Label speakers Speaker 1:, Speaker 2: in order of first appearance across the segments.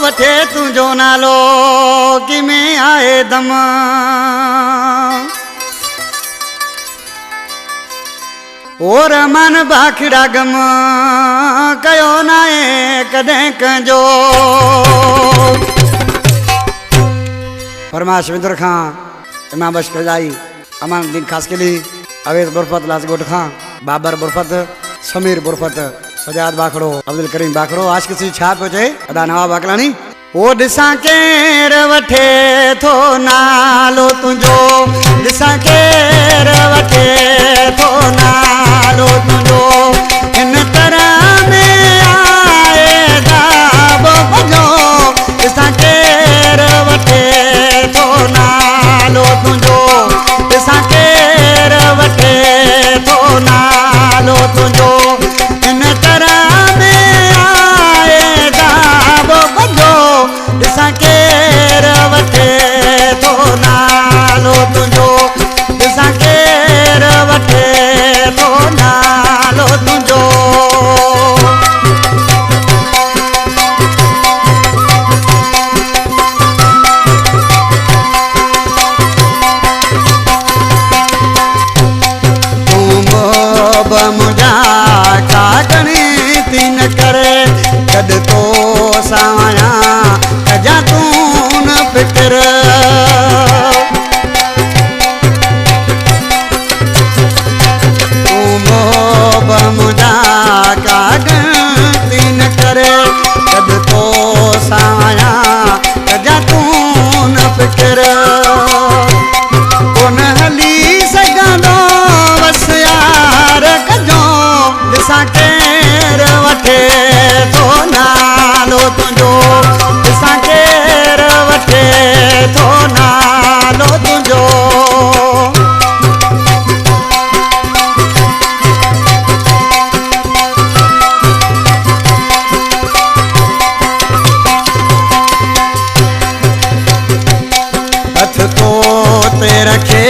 Speaker 1: वठे तुझो नालो कि में आए दम और मन भाखड़ा गम कयो नाए कदें कंजो फरमाश विंदर खां इमाम बश कजाई अमान दिन खास के लिए अवेद बुरफत लासगोट खां बाबर बुरफत समीर बुरफत सजाद बाखड़ो अब्दुल करीम बाखड़ो आज किसी छाप हो जाए अदा नवाब बाकलानी ओ दिसा केर वठे थो नालो तुझो दिसा केर वठे थो नालो तुझो इन तरह में आए दाबो बजो दिसा केर वठे थो नालो तुझो दिसा केर वठे थो नालो तुझो इन तरह में आए दाबो बजो दिसा केर वठे थो नालो तुझो दिसा केर वठे थो नालो तुझो मुझा का गणिती न करे कद तो साया कजा तू न फिक्र तू मोहब मुझा का गणिती न करे कद तो साया कजा तू न फिक्र कोन हली सघंदो बस यार कजो दिसा केर वठे थो नालो तुझो दिसा केर वठे थो नालो तुझो हथ तो ते रखे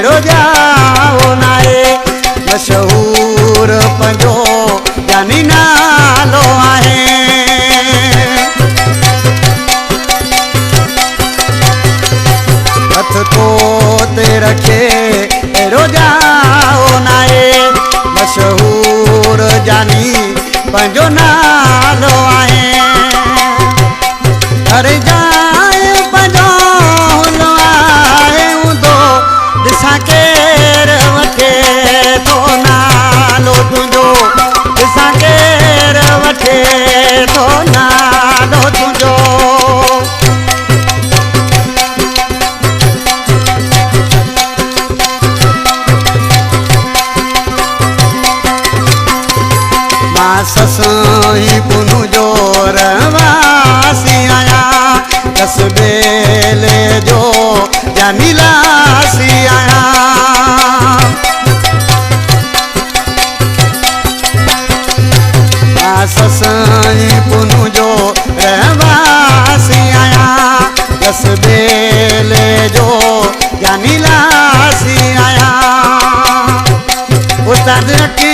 Speaker 1: रोजाओ नाए मशहूर पंजो जानी नालो आहे हथ तो ते रखे रोजाओ नाए मशहूर जानी पंजो नालो आहे अरे जाए पंजो हुलो आहे हूंदो दिसा केर वठे थो नालो तुझो दिसा केर वठे थो नालो तुझो मां ससुई पुनु जो रवासी आया दस बेले जो जानी लासी आया ससाई पुनु जो रहवासी आया दस बेले जो जानी लासी आया उस्ताद के